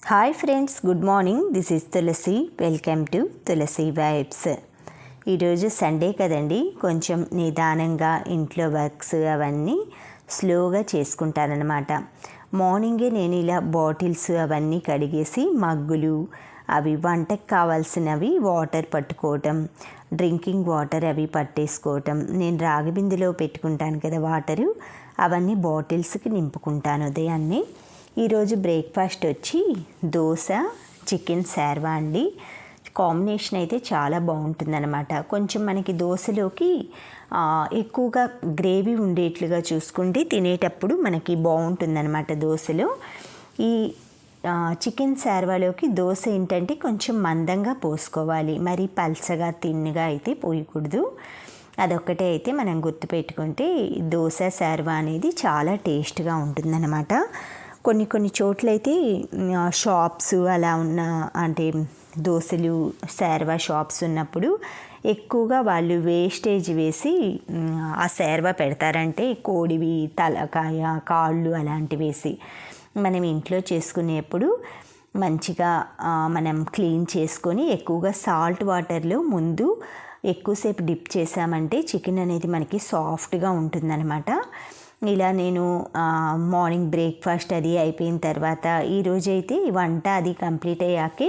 Hi friends, good morning. This is Tulasi. Welcome to Tulasi vibes. ఈరోజు Sunday కదండి, కొంచెం నిదానంగా ఇంట్లో వర్క్స్ అవన్నీ స్లోగా చేసుకుంటానన్నమాట. మార్నింగే నేను ఇలా బాటిల్స్ అవన్నీ కడిగేసి మగ్గులు అవి వంటకు కావాల్సినవి వాటర్ పట్టుకోవటం, డ్రింకింగ్ వాటర్ అవి పట్టేసుకోవటం. నేను రాగి బిందెలో పెట్టుకుంటాను కదా వాటరు, అవన్నీ బాటిల్స్కి నింపుకుంటాను ఉదయాన్నే. ఈరోజు బ్రేక్ఫాస్ట్ వచ్చి దోశ, చికెన్ శార్వా అండి. కాంబినేషన్ అయితే చాలా బాగుంటుందన్నమాట. కొంచెం మనకి దోశలోకి ఎక్కువగా గ్రేవీ ఉండేట్లుగా చూసుకుంటే తినేటప్పుడు మనకి బాగుంటుందన్నమాట దోశలో. ఈ చికెన్ శార్వాలోకి దోశ ఏంటంటే కొంచెం మందంగా పోసుకోవాలి, మరి పల్చగా తిన్నగా అయితే పోయకూడదు. అదొక్కటే అయితే మనం గుర్తుపెట్టుకుంటే దోశ శార్వా అనేది చాలా టేస్ట్గా ఉంటుందన్నమాట. కొన్ని చోట్లయితే షాప్స్ అలా ఉన్న, అంటే దోశలు శార్వా షాప్స్ ఉన్నప్పుడు ఎక్కువగా వాళ్ళు వేస్టేజ్ వేసి ఆ శార్వా పెడతారంటే కోడివి తలకాయ, కాళ్ళు అలాంటివి వేసి. మనం ఇంట్లో చేసుకునేప్పుడు మంచిగా మనం క్లీన్ చేసుకొని ఎక్కువగా సాల్ట్ వాటర్లో ముందు ఎక్కువసేపు డిప్ చేసామంటే చికెన్ అనేది మనకి సాఫ్ట్గా ఉంటుందన్నమాట. ఇలా నేను మార్నింగ్ బ్రేక్ఫాస్ట్ అది అయిపోయిన తర్వాత ఈరోజైతే వంట అది కంప్లీట్ అయ్యాకే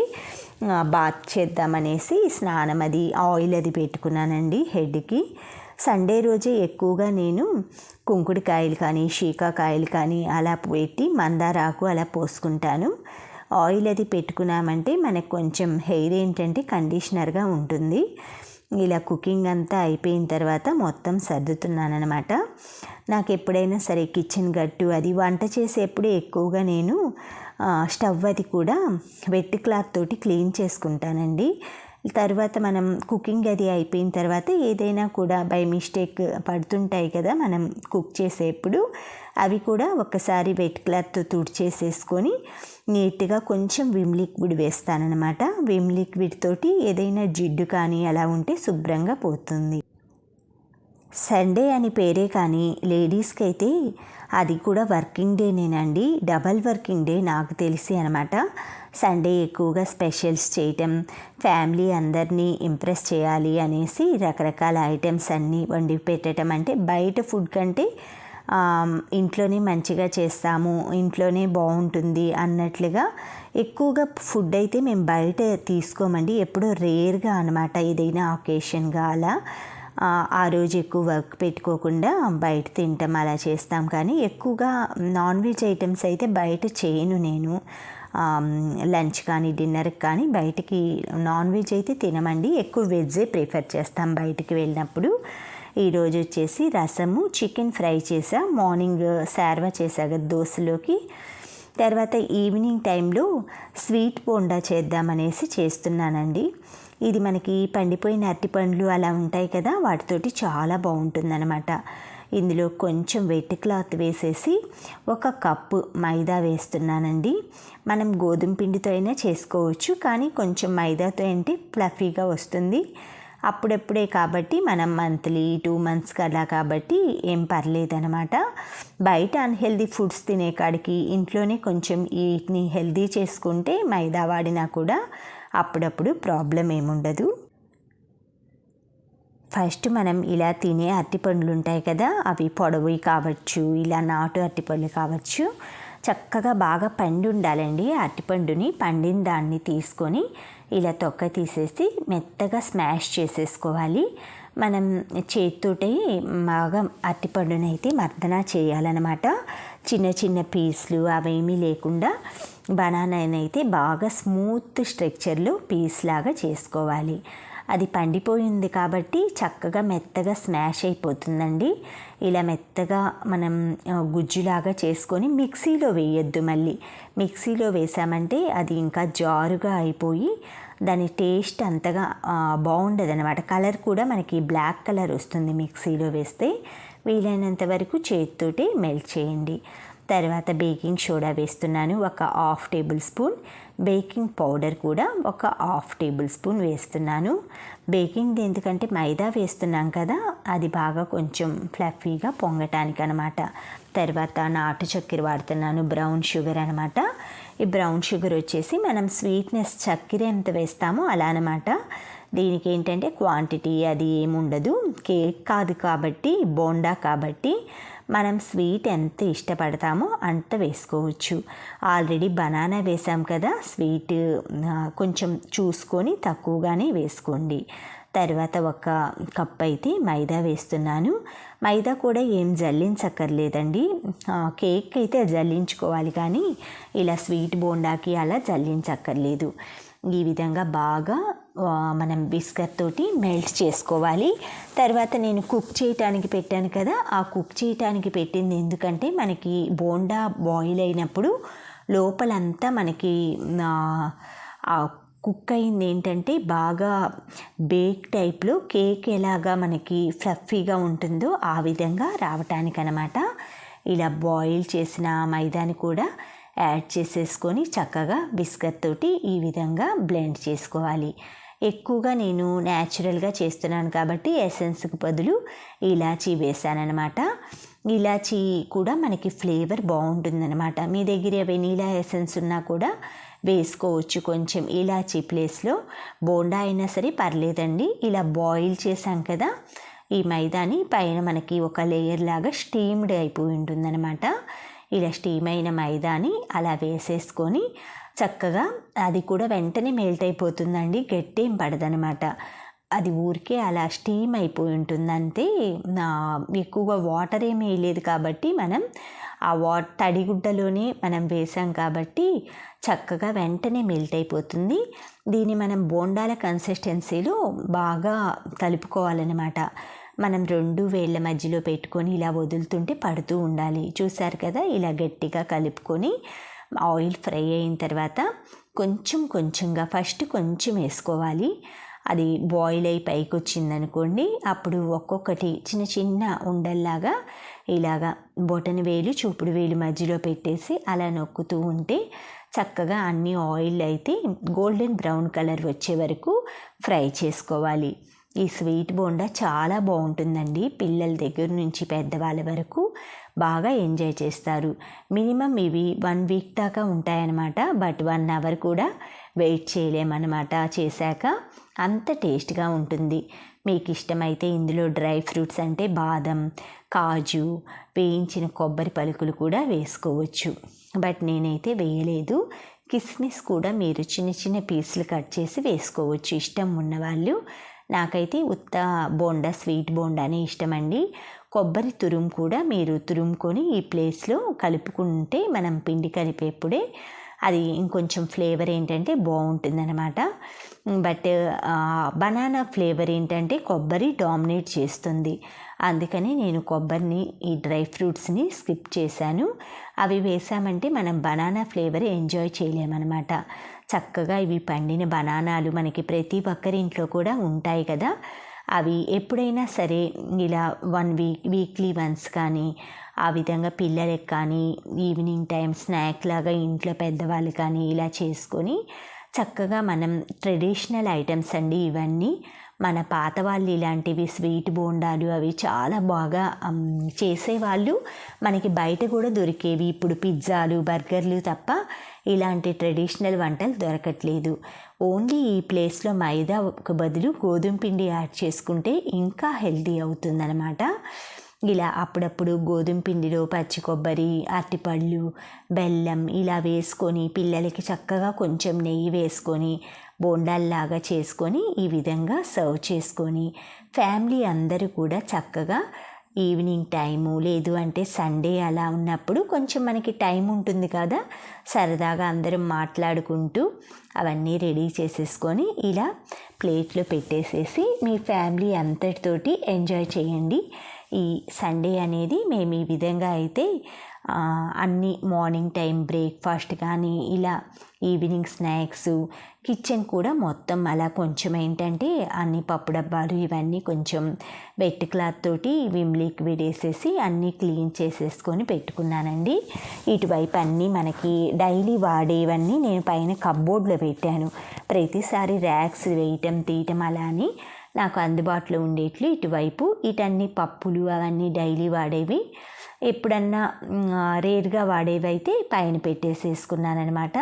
బాత్ చేద్దామనేసి స్నానం అది ఆయిల్ అది పెట్టుకున్నానండి హెడ్కి. సండే రోజే ఎక్కువగా నేను కుంకుడుకాయలు కానీ శీకాకాయలు కానీ అలా పెట్టి మందారాకు అలా పోసుకుంటాను. ఆయిల్ అది పెట్టుకున్నామంటే మనకు కొంచెం హెయిర్ ఏంటంటే కండిషనర్గా ఉంటుంది. ఇలా కుకింగ్ అంతా అయిపోయిన తర్వాత మొత్తం సర్దుతున్నానమాట. నాకు ఎప్పుడైనా సరే కిచెన్ గట్టు అది వంట చేసేప్పుడు ఎక్కువగా నేను స్టవ్ అది కూడా వెట్ క్లాత్ తోటి క్లీన్ చేసుకుంటానండి. తర్వాత మనం కుకింగ్ అది అయిపోయిన తర్వాత ఏదైనా కూడా బై మిస్టేక్ పడుతుంటాయి కదా మనం కుక్ చేసేప్పుడు, అవి కూడా ఒకసారి వెట్ క్లాత్తో తుడిచేసేసుకొని నీట్గా కొంచెం విమ్ లిక్విడ్ వేస్తానన్నమాట. విమ్ లిక్విడ్ తోటి ఏదైనా జిడ్డు కానీ అలా ఉంటే శుభ్రంగా పోతుంది. సండే అని పేరే కానీ లేడీస్కి అయితే అది కూడా వర్కింగ్ డేనేనండి, డబల్ వర్కింగ్ డే నాకు తెలిసి అనమాట. సండే ఎక్కువగా స్పెషల్స్ చేయటం, ఫ్యామిలీ అందరినీ ఇంప్రెస్ చేయాలి అనేసి రకరకాల ఐటమ్స్ అన్నీ వండి పెట్టడం. అంటే బయట ఫుడ్ కంటే ఇంట్లోనే మంచిగా చేస్తాము, ఇంట్లోనే బాగుంటుంది అన్నట్లుగా ఎక్కువగా ఫుడ్ అయితే మేము బయట తీసుకోమండి. ఎప్పుడో రేర్గా అనమాట, ఏదైనా ఒకేషన్గా అలా ఆ రోజు ఎక్కువ వర్క్ పెట్టుకోకుండా బయట తింటాం అలా చేస్తాం. కానీ ఎక్కువగా నాన్ వెజ్ ఐటమ్స్ అయితే బయట చేయను నేను. లంచ్ కానీ డిన్నర్కి కానీ బయటికి నాన్ వెజ్ అయితే తినమండి, ఎక్కువ వెజ్జే ప్రిఫర్ చేస్తాం బయటికి వెళ్ళినప్పుడు. ఈరోజు వచ్చేసి రసము, చికెన్ ఫ్రై చేసా, మార్నింగ్ శార్వా చేసా కదా దోశలోకి. తర్వాత ఈవినింగ్ టైంలో స్వీట్ బోండా చేద్దామనేసి చేస్తున్నానండి. ఇది మనకి పండిపోయిన అరటిపండ్లు అలా ఉంటాయి కదా, వాటితోటి చాలా బాగుంటుందన్నమాట. ఇందులో కొంచెం వెట్ క్లాత్ వేసేసి 1 కప్పు మైదా వేస్తున్నానండి. మనం గోధుమ పిండితో అయినా చేసుకోవచ్చు, కానీ కొంచెం మైదాతో అంటే ఫ్లఫీగా వస్తుంది. అప్పుడప్పుడే కాబట్టి మనం మంత్లీ 2 మంత్స్కి అలా కాబట్టి ఏం పర్లేదనమాట. బయట అన్హెల్దీ ఫుడ్స్ తినే కాడికి ఇంట్లోనే కొంచెం వీటిని హెల్దీ చేసుకుంటే మైదా వాడినా కూడా అప్పుడప్పుడు ప్రాబ్లం ఏముండదు. ఫస్ట్ మనం ఇలా తినే అరటిపండ్లు ఉంటాయి కదా, అవి పొడవువి కావచ్చు, ఇలా నాటు అరటిపండ్లు కావచ్చు, చక్కగా బాగా పండి ఉండాలండి. అరటిపండుని పండిన దాన్ని తీసుకొని ఇలా తొక్క తీసేసి మెత్తగా స్మాష్ చేసేసుకోవాలి. మనం చేతితోటి బాగా అరటిపండుని అయితే మర్దన చేయాలన్నమాట. చిన్న చిన్న పీస్లు అవేమీ లేకుండా బనానాని అయితే బాగా స్మూత్ స్ట్రక్చర్లో పీస్ లాగా చేసుకోవాలి. అది పండిపోయింది కాబట్టి చక్కగా మెత్తగా స్మాష్ అయిపోతుందండి. ఇలా మెత్తగా మనం గుజ్జులాగా చేసుకొని మిక్సీలో వేయొద్దు. మళ్ళీ మిక్సీలో వేసామంటే అది ఇంకా జారుగా అయిపోయి దాని టేస్ట్ అంతగా బాగుండదు అనమాట. కలర్ కూడా మనకి బ్లాక్ కలర్ వస్తుంది మిక్సీలో వేస్తే. వీలైనంత వరకు చేతితోటి మెల్ట్ చేయండి. తర్వాత బేకింగ్ సోడా వేస్తున్నాను 1/2 టేబుల్ స్పూన్. బేకింగ్ పౌడర్ కూడా 1/2 టేబుల్ స్పూన్ వేస్తున్నాను. బేకింగ్ ఎందుకంటే మైదా వేస్తున్నాం కదా, అది బాగా కొంచెం ఫ్లఫీగా పొంగటానికి అనమాట. తర్వాత నాటు చక్కెర వాడుతున్నాను, బ్రౌన్ షుగర్ అనమాట. ఈ బ్రౌన్ షుగర్ వచ్చేసి మనం స్వీట్నెస్ చక్కెర ఎంత వేస్తామో అలా అనమాట. దీనికి ఏంటంటే క్వాంటిటీ అది ఏముండదు. కేక్ కాదు కాబట్టి, బోండా కాబట్టి మనం స్వీట్ ఎంత ఇష్టపడతామో అంత వేసుకోవచ్చు. ఆల్రెడీ బనానా వేసాం కదా, స్వీట్ కొంచెం చూసుకొని తక్కువగానే వేసుకోండి. తర్వాత 1 కప్ అయితే మైదా వేస్తున్నాను. మైదా కూడా ఏం జల్లించక్కర్లేదండి. కేక్ అయితే జల్లించుకోవాలి కానీ ఇలా స్వీట్ బోండాకి అలా జల్లించక్కర్లేదు. ఈ విధంగా బాగా మనం బిస్కట్ తోటి మెల్ట్ చేసుకోవాలి. తర్వాత నేను కుక్ చేయటానికి పెట్టాను కదా, ఆ కుక్ చేయటానికి పెట్టింది ఎందుకంటే మనకి బోండా బాయిల్ అయినప్పుడు లోపలంతా మనకి కుక్ అయింది ఏంటంటే బాగా బేక్ టైప్లో కేక్ ఎలాగా మనకి ఫ్లఫీగా ఉంటుందో ఆ విధంగా రావటానికి అనమాట. ఇలా బాయిల్ చేసిన మైదాని కూడా యాడ్ చేసేసుకొని చక్కగా బిస్కట్ తోటి ఈ విధంగా బ్లెండ్ చేసుకోవాలి. ఎక్కువగా నేను న్యాచురల్గా చేస్తున్నాను కాబట్టి ఎసెన్స్కి బదులు ఇలాచీ వేసానమాట. ఇలాచీ కూడా మనకి ఫ్లేవర్ బాగుంటుందన్నమాట. మీ దగ్గర వెనీలా ఎసెన్స్ ఉన్నా కూడా వేసుకోవచ్చు కొంచెం. ఇలాచీ ప్లేస్లో బోండా అయినా సరే పర్లేదండి. ఇలా బాయిల్ చేసాం కదా, ఈ మైదాని పైన మనకి ఒక లేయర్ లాగా స్టీమ్డ్ అయిపోయి ఉంటుందన్నమాట. ఇలా స్టీమ్ అయిన మైదాని అలా వేసేసుకొని చక్కగా అది కూడా వెంటనే మెల్ట్ అయిపోతుందండి, గట్టేం పడదనమాట. అది ఊరికే అలా స్టీమ్ అయిపోయి ఉంటుందంటే ఎక్కువగా వాటర్ ఏమీ వేయలేదు కాబట్టి మనం ఆ తడిగుడ్డలోనే మనం వేసాం కాబట్టి చక్కగా వెంటనే మెల్ట్ అయిపోతుంది. దీన్ని మనం బోండాల కన్సిస్టెన్సీలో బాగా కలుపుకోవాలన్నమాట. మనం 2 వేళ్ళ మధ్యలో పెట్టుకొని ఇలా వదులుతుంటే పడుతూ ఉండాలి. చూసారు కదా, ఇలా గట్టిగా కలుపుకొని ఆయిల్ ఫ్రై అయిన తర్వాత కొంచెం కొంచెంగా ఫస్ట్ కొంచెం వేసుకోవాలి. అది బాయిల్ అయి పైకి వచ్చిందనుకోండి, అప్పుడు ఒక్కొక్కటి చిన్న చిన్న ఉండల్లాగా ఇలాగా బొటన వేలు చూపుడు వేలు మధ్యలో పెట్టేసి అలా నొక్కుతూ ఉంటే చక్కగా అన్ని ఆయిల్ అయితే గోల్డెన్ బ్రౌన్ కలర్ వచ్చే వరకు ఫ్రై చేసుకోవాలి. ఈ స్వీట్ బోండా చాలా బాగుంటుందండి. పిల్లల దగ్గర నుంచి పెద్దవాళ్ళ వరకు బాగా ఎంజాయ్ చేస్తారు. మినిమం ఇవి 1 వీక్ దాకా ఉంటాయన్నమాట. బట్ 1 అవర్ కూడా వెయిట్ చేయలేమన్నమాట. చేశాక అంత టేస్ట్గా ఉంటుంది. మీకు ఇష్టమైతే ఇందులో డ్రై ఫ్రూట్స్ అంటే బాదం, కాజు, వేయించిన కొబ్బరి పలుకులు కూడా వేసుకోవచ్చు. బట్ నేనైతే వేయలేదు. కిస్మిస్ కూడా మీరు చిన్న చిన్న పీసులు కట్ చేసి వేసుకోవచ్చు ఇష్టం ఉన్నవాళ్ళు. నాకైతే ఉత్త బోండా స్వీట్ బోండానే ఇష్టమండి. కొబ్బరి తురుము కూడా మీరు తురుముకొని ఈ ప్లేస్లో కలుపుకుంటే మనం పిండి కలిపేప్పుడే అది ఇంకొంచెం ఫ్లేవర్ ఏంటంటే బాగుంటుందన్నమాట. బట్ బనానా ఫ్లేవర్ ఏంటంటే కొబ్బరి డామినేట్ చేస్తుంది. అందుకని నేను కొబ్బరిని ఈ డ్రై ఫ్రూట్స్ని స్కిప్ చేశాను. అవి వేసామంటే మనం బనానా ఫ్లేవర్ ఎంజాయ్ చేయలేమన్నమాట. చక్కగా ఇవి పండిన బనానాలు మనకి ప్రతి ఒక్కరి ఇంట్లో కూడా ఉంటాయి కదా, అవి ఎప్పుడైనా సరే ఇలా 1 వీక్లీ వన్స్ కానీ ఆ విధంగా పిల్లలకి కానీ ఈవినింగ్ టైం స్నాక్ లాగా ఇంట్లో పెద్దవాళ్ళు కానీ ఇలా చేసుకొని చక్కగా మనం ట్రెడిషనల్ ఐటమ్స్ అండి ఇవన్నీ. మన పాత వాళ్ళు ఇలాంటివి స్వీట్ బోండాలు అవి చాలా బాగా చేసేవాళ్ళు. మనకి బయట కూడా దొరికేవి. ఇప్పుడు పిజ్జాలు, బర్గర్లు తప్ప ఇలాంటి ట్రెడిషనల్ వంటలు దొరకట్లేదు. ఓన్లీ ఈ ప్లేస్లో మైదాకు బదులు గోధుమ పిండి యాడ్ చేసుకుంటే ఇంకా హెల్తీ అవుతుందన్నమాట. ఇలా అప్పుడప్పుడు గోధుమ పిండిలో పచ్చి కొబ్బరి, అరటిపళ్ళు, బెల్లం ఇలా వేసుకొని పిల్లలకి చక్కగా కొంచెం నెయ్యి వేసుకొని బోండాల్లాగా చేసుకొని ఈ విధంగా సర్వ్ చేసుకొని ఫ్యామిలీ అందరూ కూడా చక్కగా ఈవినింగ్ టైము లేదు అంటే సండే అలా ఉన్నప్పుడు కొంచెం మనకి టైం ఉంటుంది కదా, సరదాగా అందరం మాట్లాడుకుంటూ అవన్నీ రెడీ చేసేసుకొని ఇలా ప్లేట్లో పెట్టేసేసి మీ ఫ్యామిలీ అంతటితోటి ఎంజాయ్ చేయండి. ఈ సండే అనేది మేము ఈ విధంగా అయితే అన్ని మార్నింగ్ టైం బ్రేక్ఫాస్ట్ కానీ ఇలా ఈవినింగ్ స్నాక్స్, కిచెన్ కూడా మొత్తం అలా కొంచెం ఏంటంటే అన్ని పప్పు డబ్బాలు ఇవన్నీ కొంచెం వెట్ క్లాత్ తోటి విమ్ లిక్విడ్ వేసేసి అన్నీ క్లీన్ చేసేసుకొని పెట్టుకున్నానండి. ఇటువైపు అన్నీ మనకి డైలీ వాడేవన్నీ నేను పైన కప్బోర్డ్లో పెట్టాను. ప్రతిసారి ర్యాక్స్ వేయటం తీయటం అలా అని నాకు అందుబాటులో ఉండేట్లు ఇటువైపు ఇటన్ని పప్పులు అవన్నీ డైలీ వాడేవి, ఎప్పుడన్నా రేర్గా వాడేవి అయితే పైన పెట్టేసేసుకున్నాను అనమాట.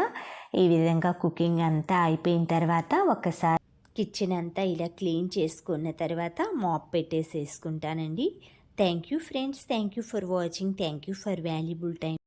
ఈ విధంగా కుకింగ్ అంతా అయిపోయిన తర్వాత ఒకసారి కిచెన్ అంతా ఇలా క్లీన్ చేసుకున్న తర్వాత మాప్ పెట్టేసేసుకుంటానండి. Thank you friends, thank you for watching, thank you for valuable time.